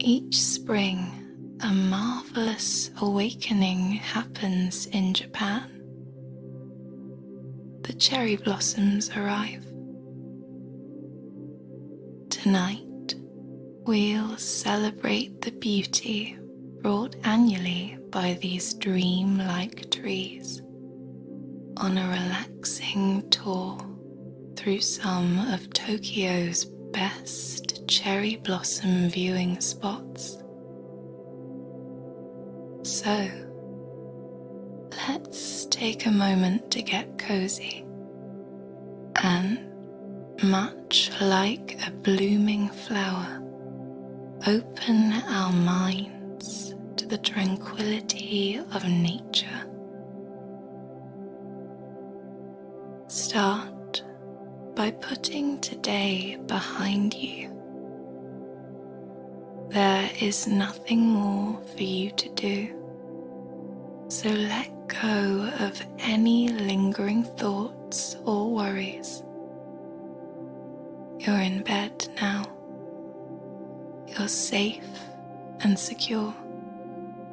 Each spring, a marvelous awakening happens in Japan. The cherry blossoms arrive. Tonight, we'll celebrate the beauty brought annually by these dream-like trees on a relaxing tour through some of Tokyo's best cherry blossom viewing spots. So, let's take a moment to get cozy and, much like a blooming flower, open our minds to the tranquility of nature. Start by putting today behind you. There is nothing more for you to do, so let go of any lingering thoughts or worries. You're in bed now. You're safe and secure,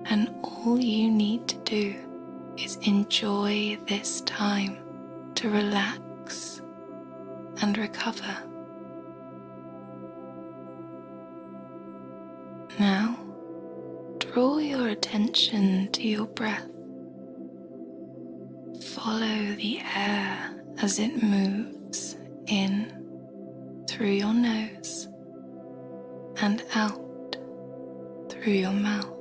and all you need to do is enjoy this time to relax and recover. Now, draw your attention to your breath. Follow the air as it moves in through your nose and out through your mouth.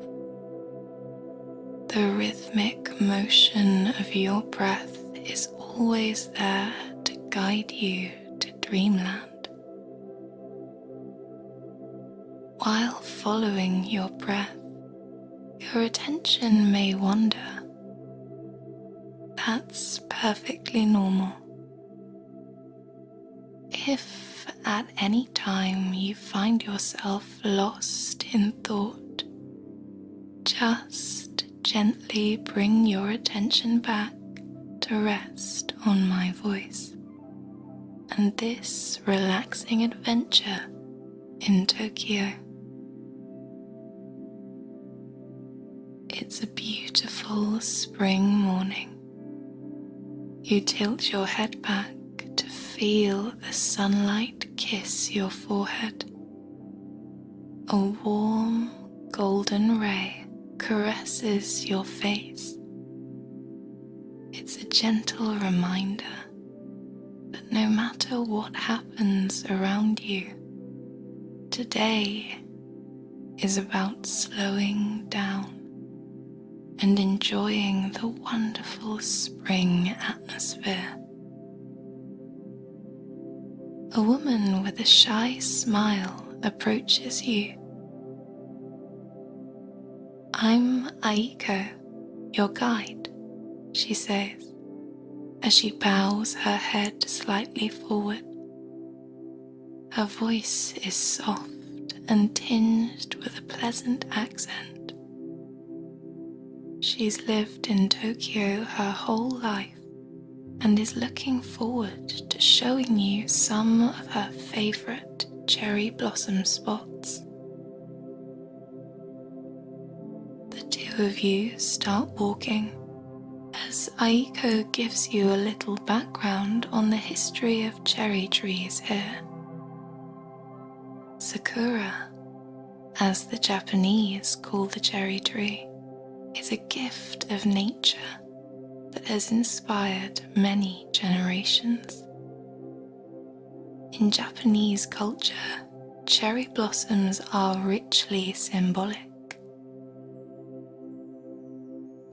The rhythmic motion of your breath is always there to guide you to dreamland. While following your breath, your attention may wander. That's perfectly normal. If at any time you find yourself lost in thought, just gently bring your attention back to rest on my voice and this relaxing adventure in Tokyo. It's a beautiful spring morning. You tilt your head back to feel the sunlight kiss your forehead. A warm golden ray caresses your face. It's a gentle reminder that no matter what happens around you, today is about slowing down and enjoying the wonderful spring atmosphere. A woman with a shy smile approaches you. "I'm Aiko, your guide," she says, as she bows her head slightly forward. Her voice is soft and tinged with a pleasant accent. She's lived in Tokyo her whole life and is looking forward to showing you some of her favorite cherry blossom spots. The two of you start walking as Aiko gives you a little background on the history of cherry trees here. Sakura, as the Japanese call the cherry tree, is a gift of nature that has inspired many generations. In Japanese culture, cherry blossoms are richly symbolic.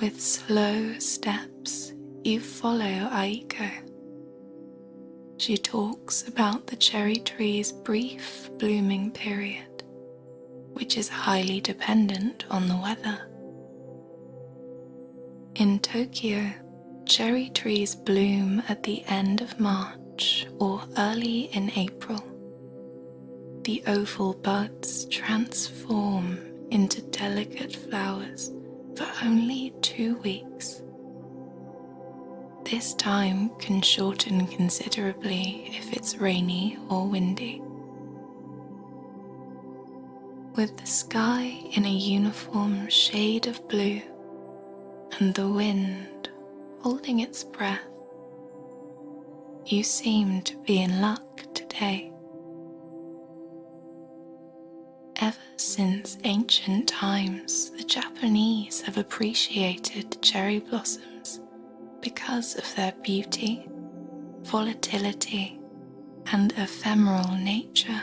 With slow steps, you follow Aiko. She talks about the cherry tree's brief blooming period, which is highly dependent on the weather. In Tokyo, cherry trees bloom at the end of March or early in April. The oval buds transform into delicate flowers for only 2 weeks. This time can shorten considerably if it's rainy or windy. With the sky in a uniform shade of blue and the wind holding its breath, you seem to be in luck today. Ever since ancient times, the Japanese have appreciated cherry blossoms because of their beauty, volatility, and ephemeral nature.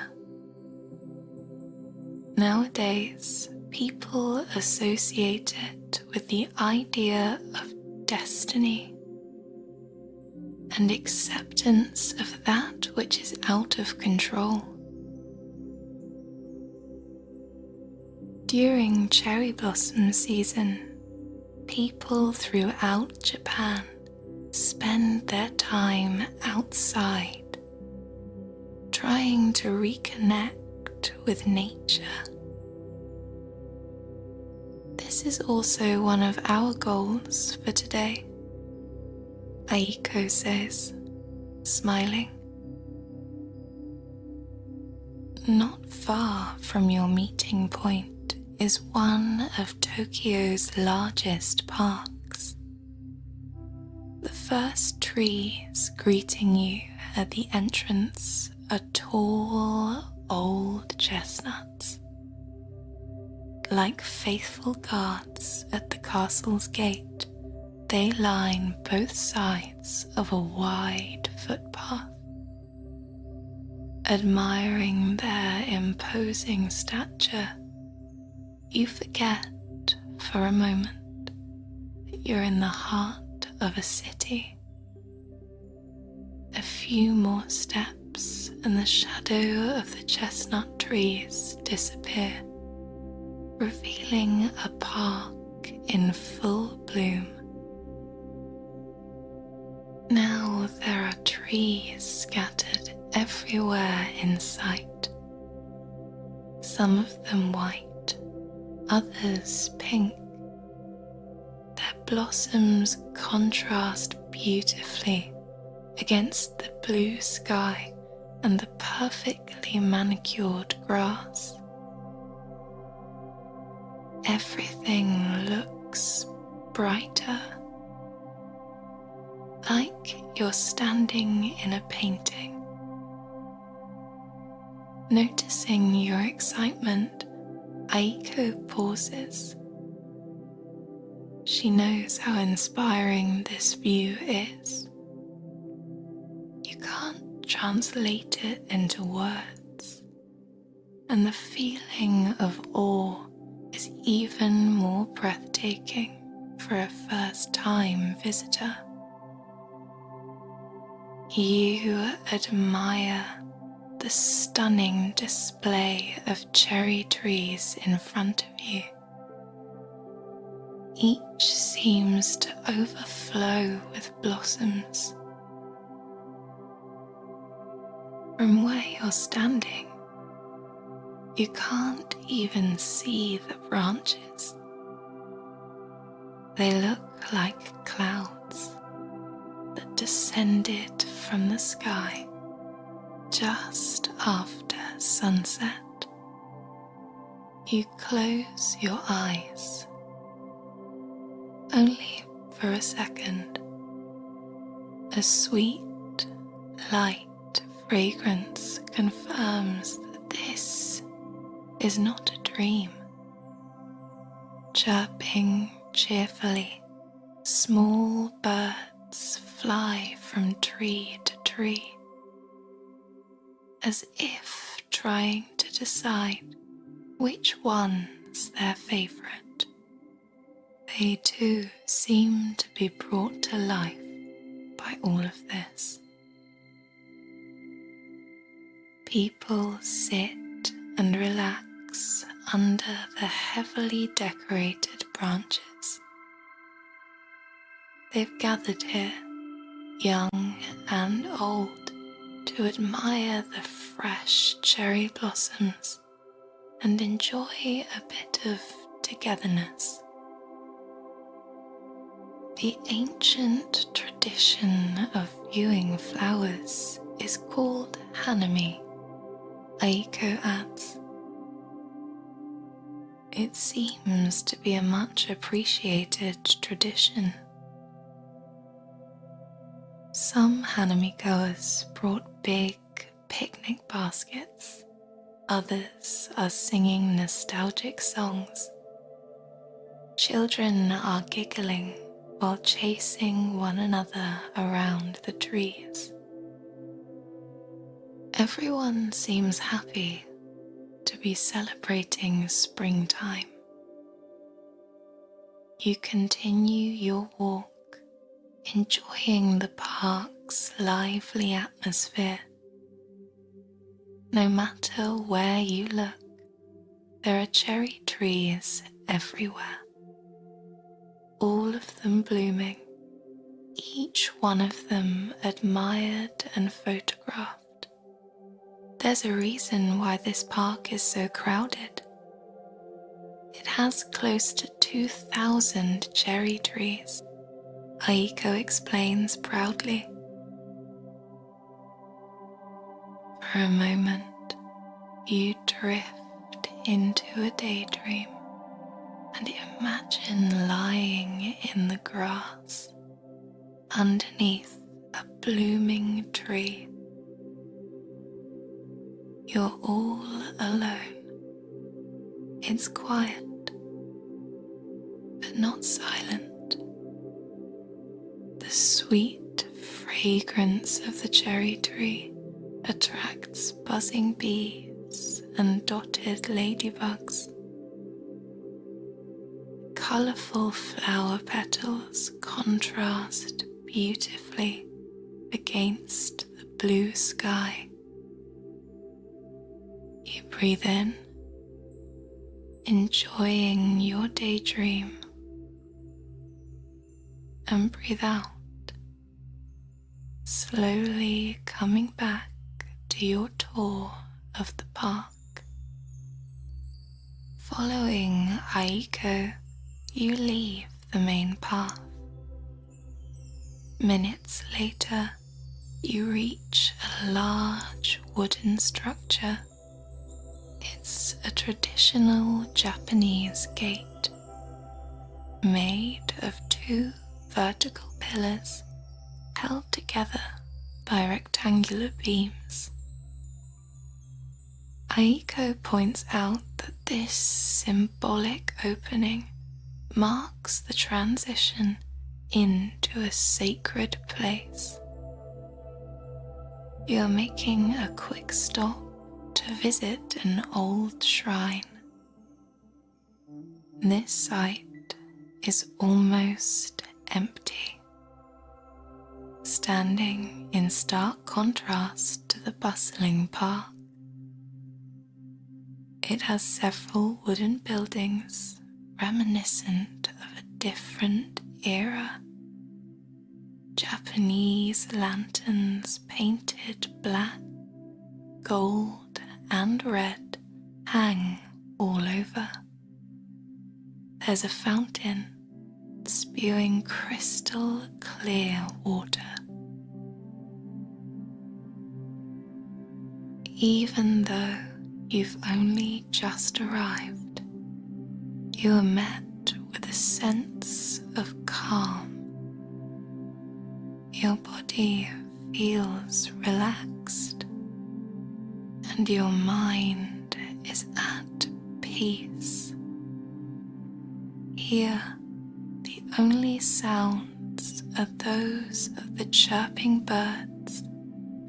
Nowadays, people associate it with the idea of destiny and acceptance of that which is out of control. During cherry blossom season, people throughout Japan spend their time outside, trying to reconnect with nature. This is also one of our goals for today, Aiko says, smiling. Not far from your meeting point is one of Tokyo's largest parks. The first trees greeting you at the entrance are tall, old chestnuts. Like faithful guards at the castle's gate, they line both sides of a wide footpath. Admiring their imposing stature, you forget for a moment that you're in the heart of a city. A few more steps and the shadow of the chestnut trees disappear, revealing a park in full bloom. Now there are trees scattered everywhere in sight, some of them white, others pink. Their blossoms contrast beautifully against the blue sky and the perfectly manicured grass. Everything looks brighter, like you're standing in a painting. Noticing your excitement, Aiko pauses. She knows how inspiring this view is. You can't translate it into words, and the feeling of awe is even more breathtaking for a first-time visitor. You admire the stunning display of cherry trees in front of you. Each seems to overflow with blossoms. From where you're standing, you can't even see the branches. They look like clouds that descended from the sky just after sunset. You close your eyes, only for a second. A sweet, light fragrance confirms that this is not a dream. Chirping cheerfully, small birds fly from tree to tree, as if trying to decide which one's their favorite. They too seem to be brought to life by all of this. People sit and relax under the heavily decorated branches. They've gathered here, young and old, to admire the fresh cherry blossoms and enjoy a bit of togetherness. The ancient tradition of viewing flowers is called hanami, Aiko adds. It seems to be a much appreciated tradition. Some Hanami goers brought big picnic baskets. Others are singing nostalgic songs. Children are giggling while chasing one another around the trees. Everyone seems happy to be celebrating springtime. You continue your walk, enjoying the park's lively atmosphere. No matter where you look, there are cherry trees everywhere, all of them blooming, each one of them admired and photographed. There's a reason why this park is so crowded. It has close to 2,000 cherry trees, Aiko explains proudly. For a moment, you drift into a daydream and imagine lying in the grass underneath a blooming tree. You're all alone. It's quiet, but not silent. The sweet fragrance of the cherry tree attracts buzzing bees and dotted ladybugs. Colourful flower petals contrast beautifully against the blue sky. You breathe in, enjoying your daydream, and breathe out, slowly coming back to your tour of the park. Following Aiko, you leave the main path. Minutes later, you reach a large wooden structure. It's a traditional Japanese gate, made of 2 vertical pillars held together by rectangular beams. Aiko points out that this symbolic opening marks the transition into a sacred place. You're making a quick stop to visit an old shrine. This site is almost empty, standing in stark contrast to the bustling park. It has several wooden buildings reminiscent of a different era. Japanese lanterns painted black, gold and red hang all over. There's a fountain spewing crystal clear water. Even though you've only just arrived, you are met with a sense of calm. Your body feels relaxed, and your mind is at peace. Here, the only sounds are those of the chirping birds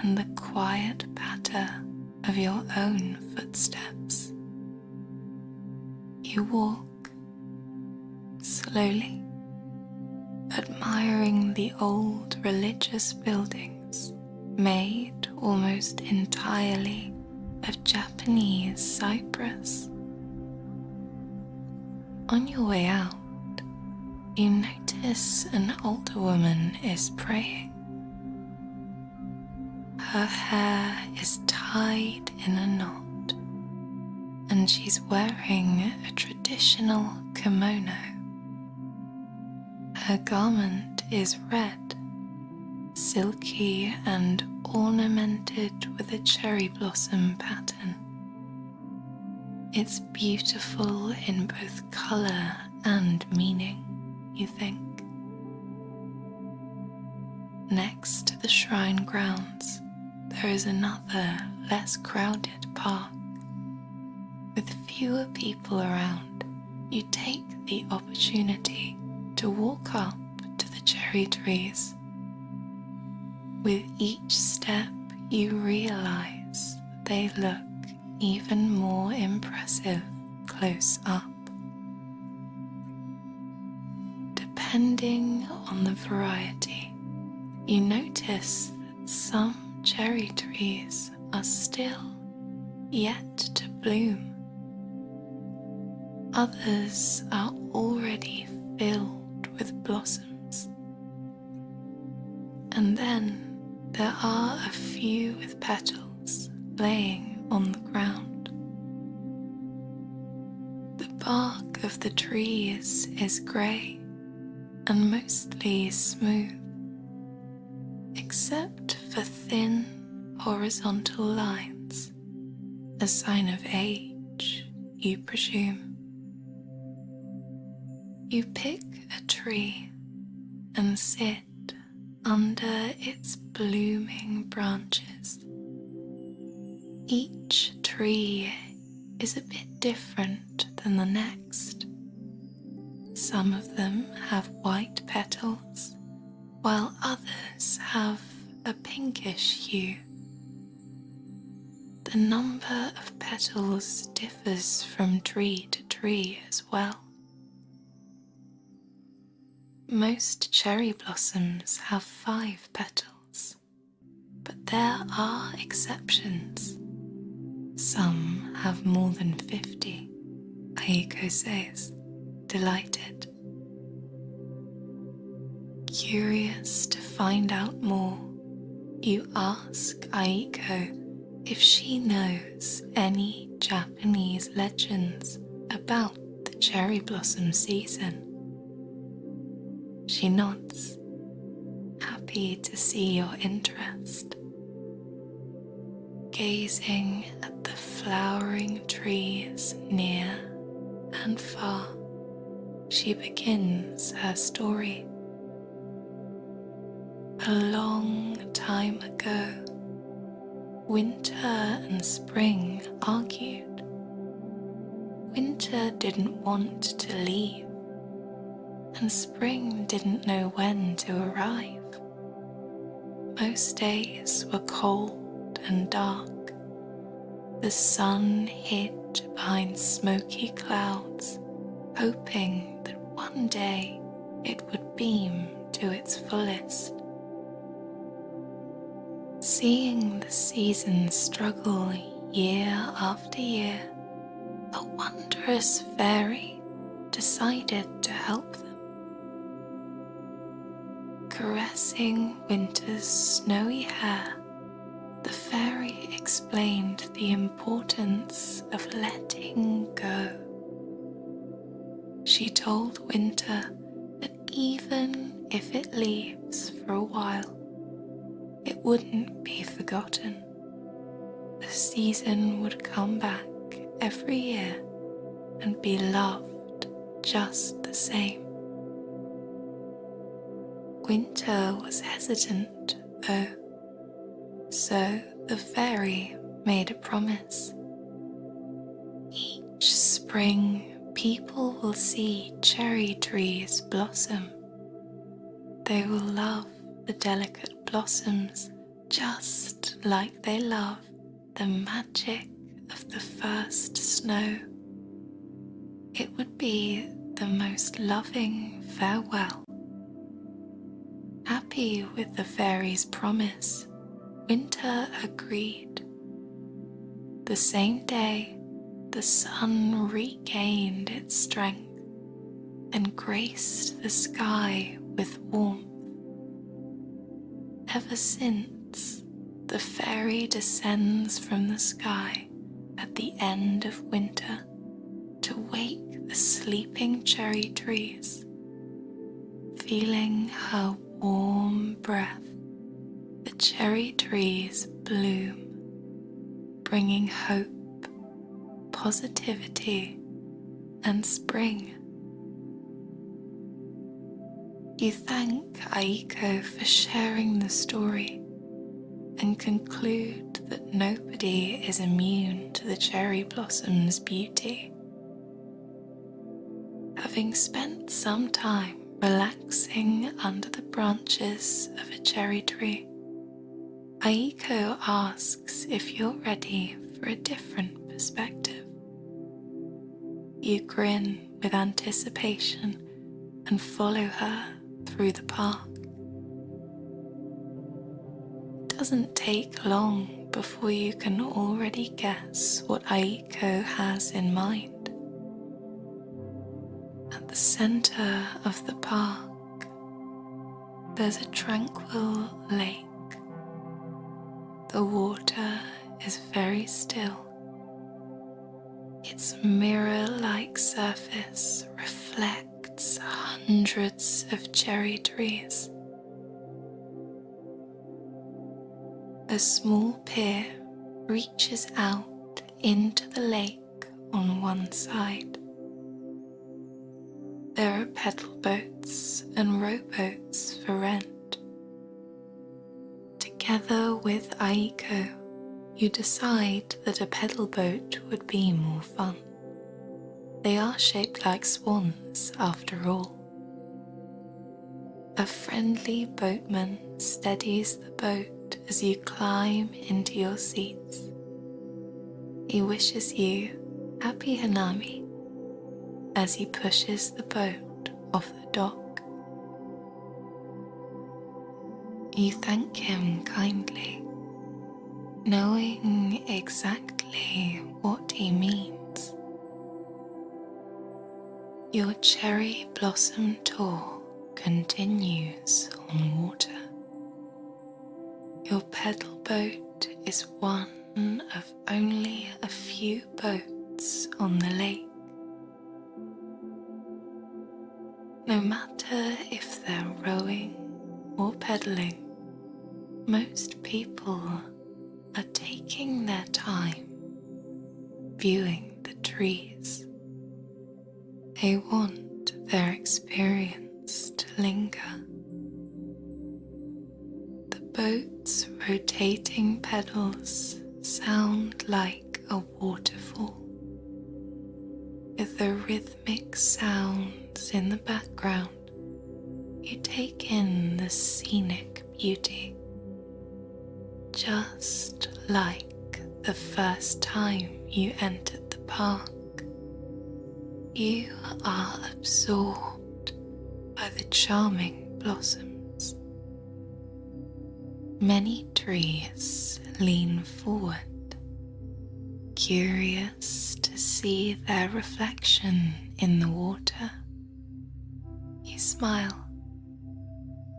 and the quiet patter of your own footsteps. You walk slowly, admiring the old religious buildings made almost entirely of Japanese cypress. On your way out, you notice an older woman is praying. Her hair is tied in a knot, and she's wearing a traditional kimono. Her garment is red, silky and ornamented with a cherry blossom pattern. It's beautiful in both colour and meaning, you think. Next to the shrine grounds, there is another, less crowded park. With fewer people around, you take the opportunity to walk up to the cherry trees. With each step, you realize that they look even more impressive close up. Depending on the variety, you notice that some cherry trees are still yet to bloom. Others are already filled with blossoms. And then there are a few with petals laying on the ground. The bark of the trees is grey and mostly smooth, except for thin horizontal lines, a sign of age, you presume. You pick a tree and sit under its blooming branches. Each tree is a bit different than the next. Some of them have white petals, while others have a pinkish hue. The number of petals differs from tree to tree as well. Most cherry blossoms have 5 petals, but there are exceptions. Some have more than 50, Aiko says, delighted. Curious to find out more, you ask Aiko if she knows any Japanese legends about the cherry blossom season. She nods, happy to see your interest. Gazing at the flowering trees near and far, she begins her story. A long time ago, winter and spring argued. Winter didn't want to leave, and spring didn't know when to arrive. Most days were cold and dark. The sun hid behind smoky clouds, hoping that one day it would beam to its fullest. Seeing the seasons struggle year after year, a wondrous fairy decided to help them. Caressing winter's snowy hair, the fairy explained the importance of letting go. She told winter that even if it leaves for a while, it wouldn't be forgotten. The season would come back every year and be loved just the same. Winter was hesitant, though, so the fairy made a promise. Each spring, people will see cherry trees blossom. They will love the delicate blossoms just like they love the magic of the first snow. It would be the most loving farewell. Happy with the fairy's promise, winter agreed. The same day, the sun regained its strength and graced the sky with warmth. Ever since, the fairy descends from the sky at the end of winter to wake the sleeping cherry trees. Feeling her warm breath, the cherry trees bloom, bringing hope, positivity and spring. You thank Aiko for sharing the story and conclude that nobody is immune to the cherry blossom's beauty. Having spent some time relaxing under the branches of a cherry tree, Aiko asks if you're ready for a different perspective. You grin with anticipation and follow her through the park. It doesn't take long before you can already guess what Aiko has in mind. At the center of the park, there's a tranquil lake. The water is very still. Its mirror-like surface reflects hundreds of cherry trees. A small pier reaches out into the lake on one side. There are pedal boats and rowboats for rent. Together with Aiko, you decide that a pedal boat would be more fun. They are shaped like swans, after all. A friendly boatman steadies the boat as you climb into your seats. He wishes you happy Hanami as he pushes the boat off the dock. You thank him kindly, knowing exactly what he means. Your cherry blossom tour continues on water. Your pedal boat is one of only a few boats on the lake. No matter if they're rowing or pedaling, most people are taking their time viewing the trees. They want their experience to linger. The boat's rotating pedals sound like a waterfall, with the rhythmic sounds in the background. You take in the scenic beauty, just like the first time you entered the park. You are absorbed by the charming blossoms. Many trees lean forward, curious to see their reflection in the water. You smile,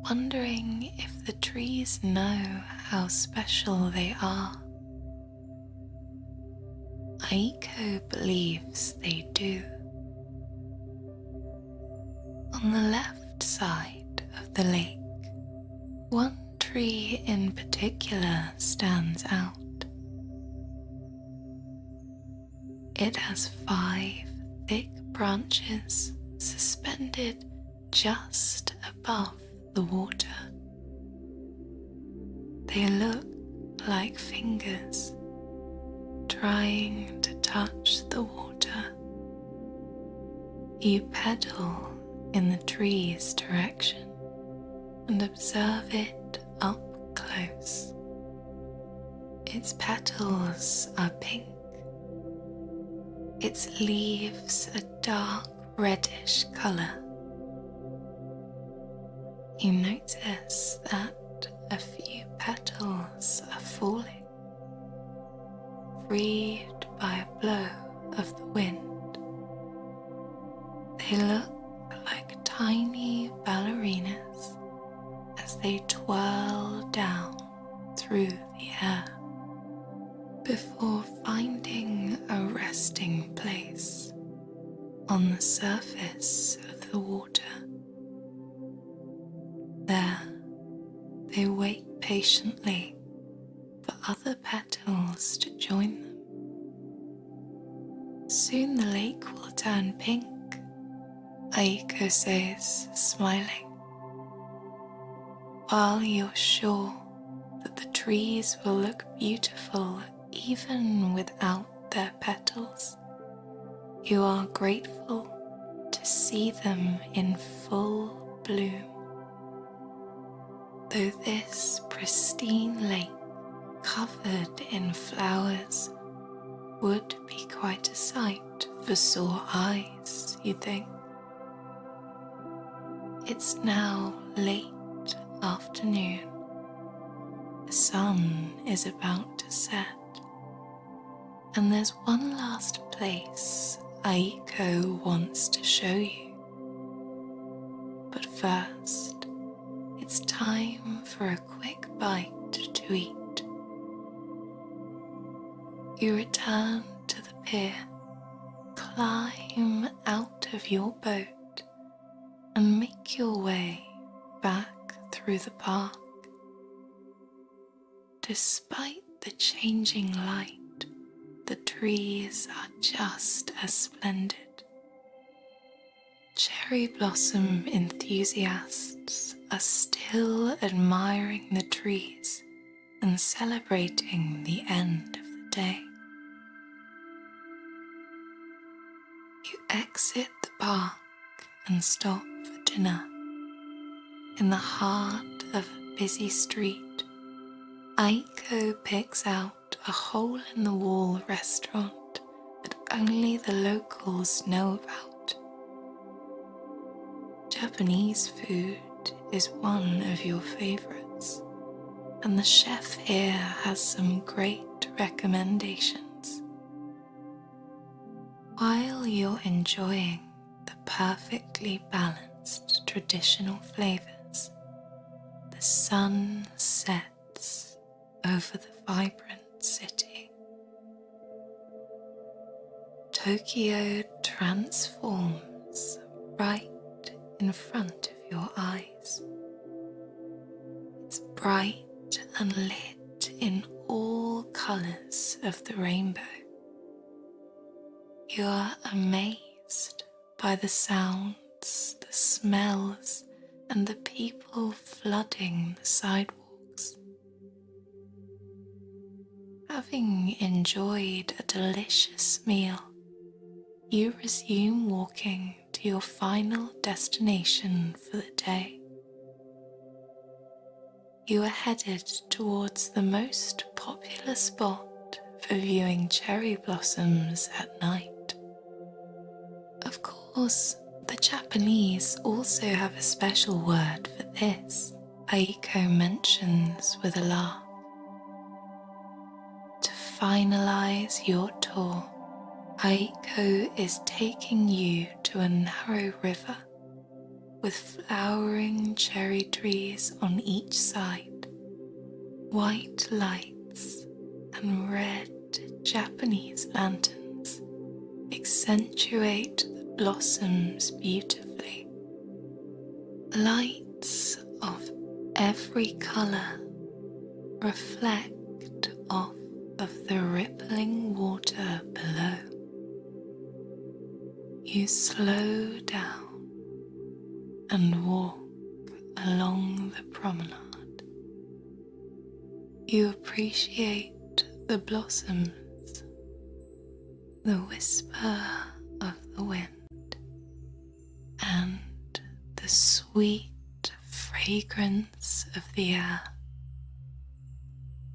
wondering if the trees know how special they are. Aiko believes they do. On the left side of the lake, one tree in particular stands out. It has 5 thick branches suspended just above the water. They look like fingers trying to touch the water. You pedal in the tree's direction and observe it up close. Its petals are pink. Its leaves a dark reddish colour. You notice that a few petals are falling, freed by a blow of the wind. They look like tiny ballerinas as they twirl down through the air before finding a resting place on the surface of the water. There, they wait patiently for other petals to join them. soon the lake will turn pink, Aiko says, smiling. While you're sure that the trees will look beautiful even without their petals, you are grateful to see them in full bloom. Though this pristine lake covered in flowers would be quite a sight for sore eyes, you think. It's now late afternoon. The sun is about to set, and there's one last place Aiko wants to show you. But first, it's time for a quick bite to eat. You return to the pier, climb out of your boat, and make your way back through the park. Despite the changing light, the trees are just as splendid. Cherry blossom enthusiasts are still admiring the trees and celebrating the end of the day. You exit the park and stop for dinner. In the heart of a busy street, Aiko picks out a hole-in-the-wall restaurant that only the locals know about. Japanese food is one of your favorites, and the chef here has some great recommendations. While you're enjoying the perfectly balanced traditional flavors, the sun sets over the vibrant city. Tokyo transforms right in front of your eyes. It's bright and lit in all colors of the rainbow. You are amazed by the sounds, the smells, and the people flooding the sidewalks. Having enjoyed a delicious meal, you resume walking to your final destination for the day. You are headed towards the most popular spot for viewing cherry blossoms at night. Of course, the Japanese also have a special word for this, Aiko mentions with a laugh. To finalize your tour, Aiko is taking you to a narrow river with flowering cherry trees on each side, white lights and red Japanese lanterns accentuate the blossoms beautifully. Lights of every color reflect off of the rippling water below. You slow down and walk along the promenade. You appreciate the blossoms, the whisper of the wind, and the sweet fragrance of the air.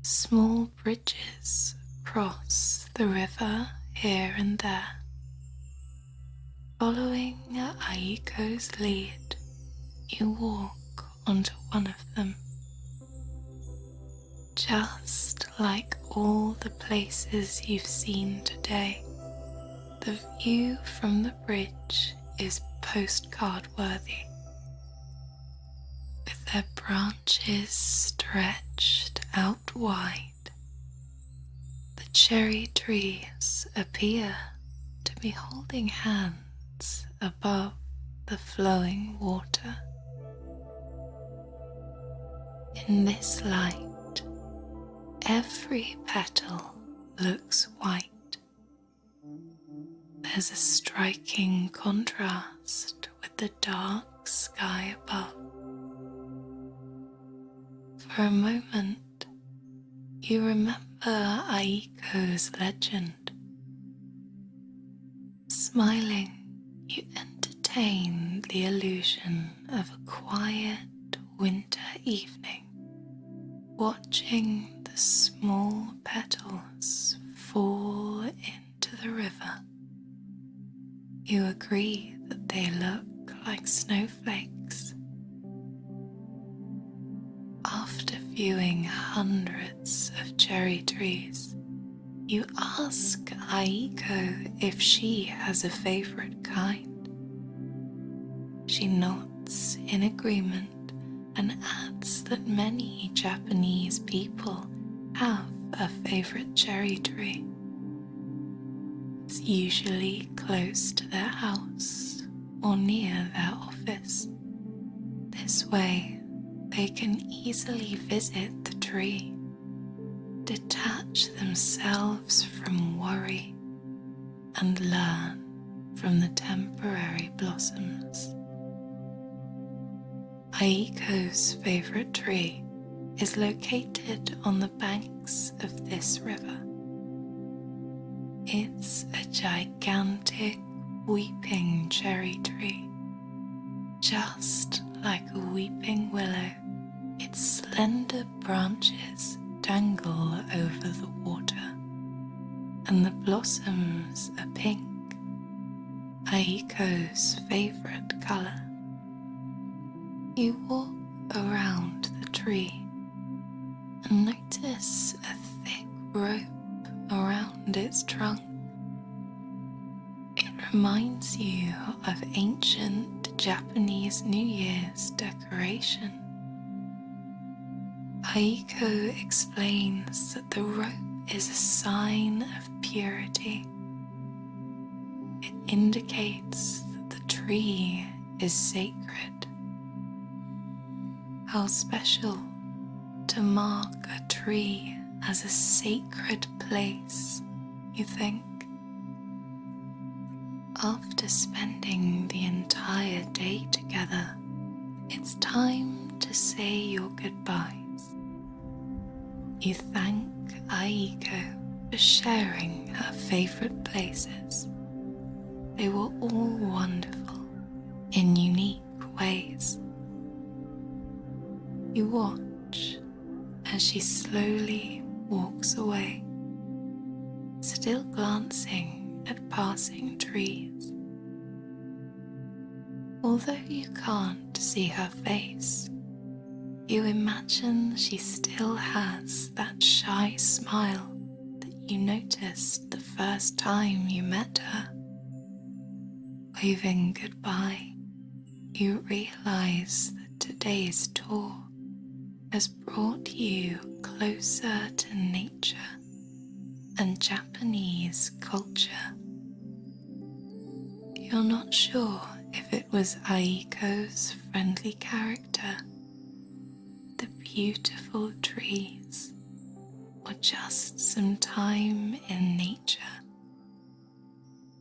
Small bridges cross the river here and there. Following Aiko's lead, you walk onto one of them. Just like all the places you've seen today, the view from the bridge is postcard worthy. With their branches stretched out wide, the cherry trees appear to be holding hands above the flowing water. In this light, every petal looks white. There's a striking contrast with the dark sky above. For a moment, you remember Aiko's legend. Smiling, you entertain the illusion of a quiet winter evening, watching the small petals fall into the river. You agree that they look like snowflakes. After viewing hundreds of cherry trees, you ask Aiko if she has a favorite kind. She nods in agreement and adds that many Japanese people have a favorite cherry tree. It's usually close to their house or near their office. This way, they can easily visit the tree, detach themselves from worry, and learn from the temporary blossoms. Aiko's favorite tree is located on the banks of this river. It's a gigantic weeping cherry tree. Just like a weeping willow, its slender branches dangle over the water, and the blossoms are pink, Aiko's favorite color. You walk around the tree and notice a thick rope around its trunk. It reminds you of ancient Japanese New Year's decoration. Aiko explains that the rope is a sign of purity. It indicates that the tree is sacred. How special to mark a tree as a sacred place, you think. After spending the entire day together, it's time to say your goodbyes. You thank Aiko for sharing her favorite places. They were all wonderful in unique ways. You watch as she slowly walks away, still glancing at passing trees. Although you can't see her face, you imagine she still has that shy smile that you noticed the first time you met her. Waving goodbye, you realize that today's tour has brought you closer to nature and Japanese culture. You're not sure if it was Aiko's friendly character, the beautiful trees, or just some time in nature,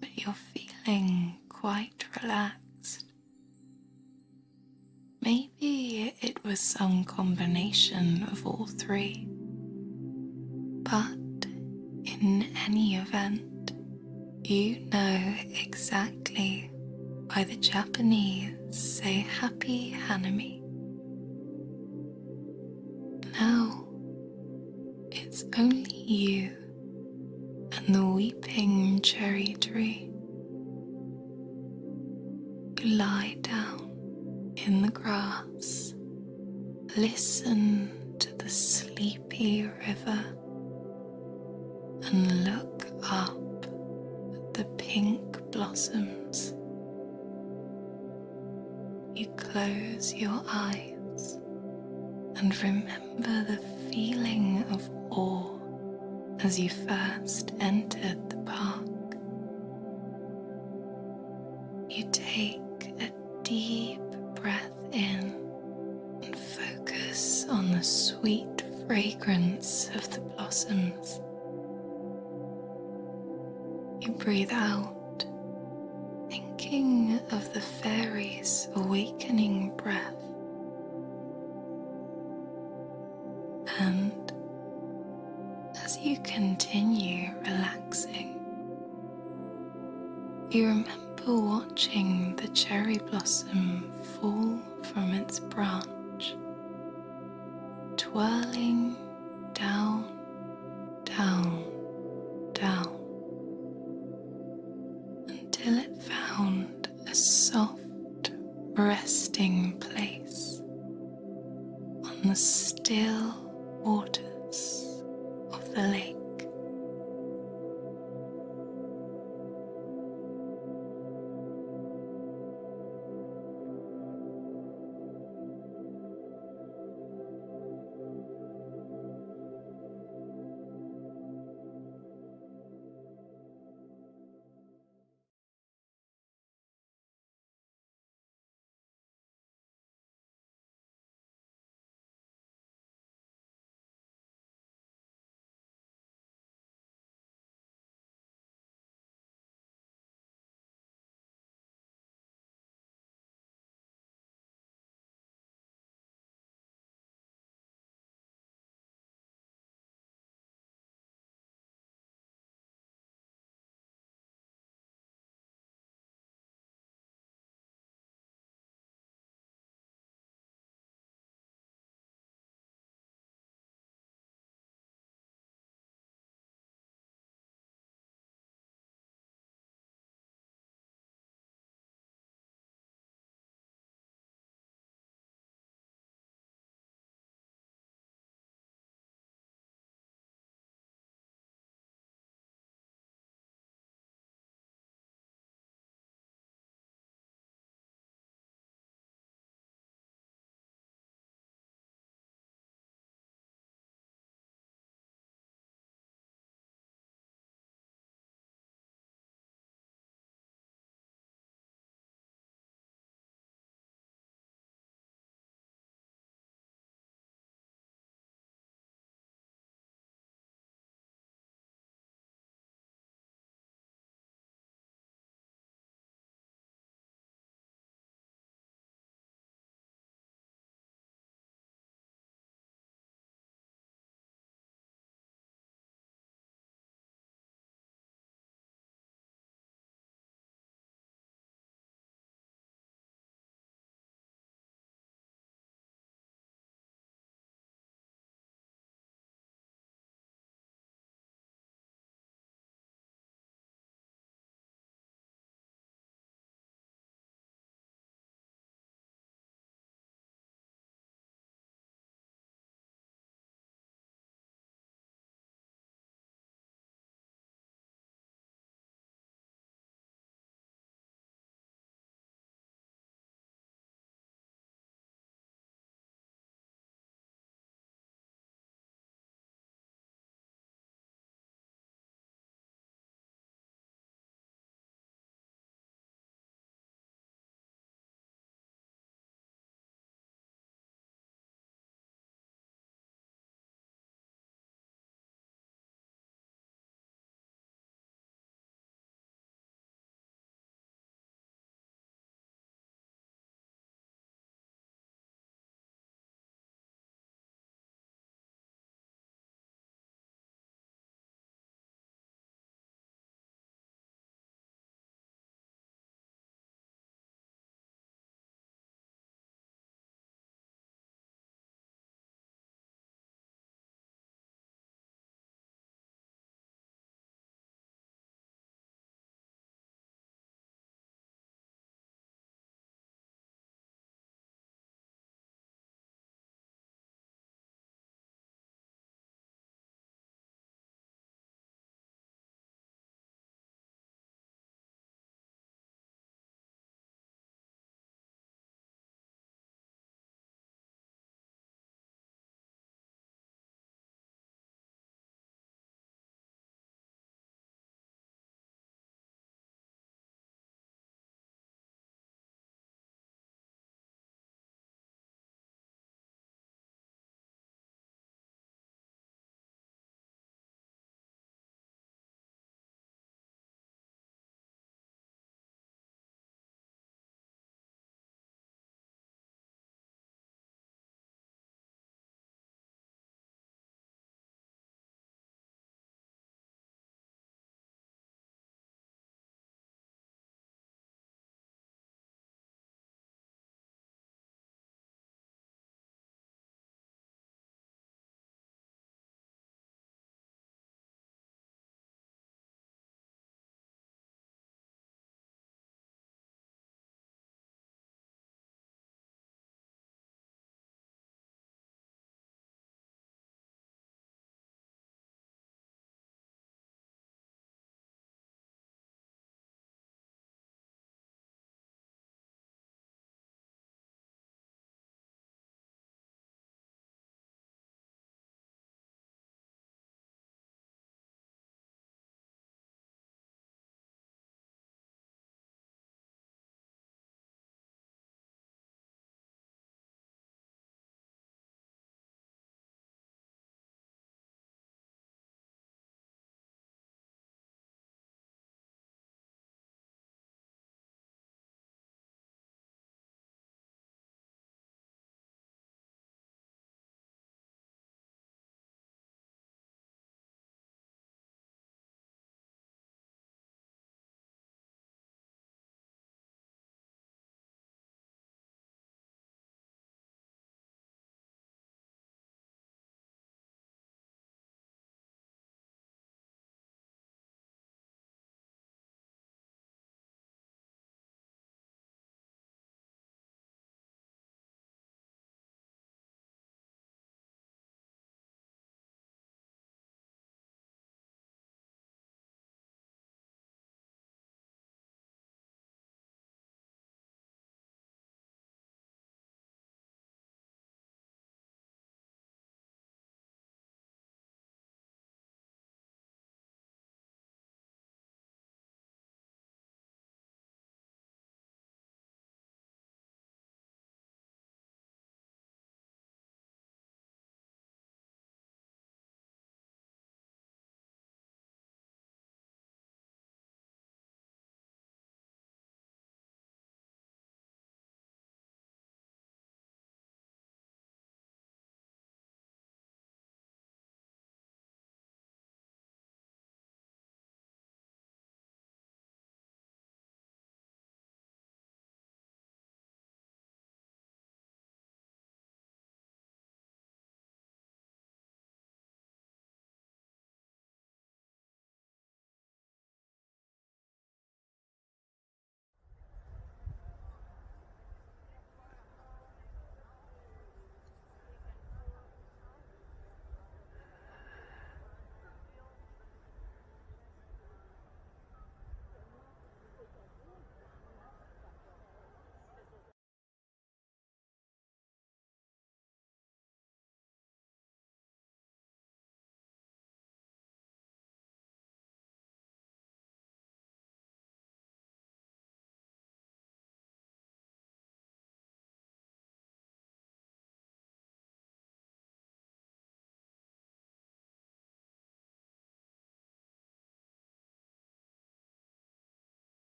but you're feeling quite relaxed. Maybe it was some combination of all three, but in any event, you know exactly why the Japanese say Happy Hanami. Now, it's only you and the weeping cherry tree. You lie down in the grass, listen to the sleepy river, and look up at the pink blossoms. You close your eyes and remember the feeling of awe as you first entered the park. You take a deep breath in and focus on the sweet fragrance of the blossoms. You breathe out thinking of the fairy's awakening breath. And as you continue relaxing, you remember watching the cherry blossom fall from its branch, twirling down, down, down, until it found a soft, resting place on the still waters of the lake.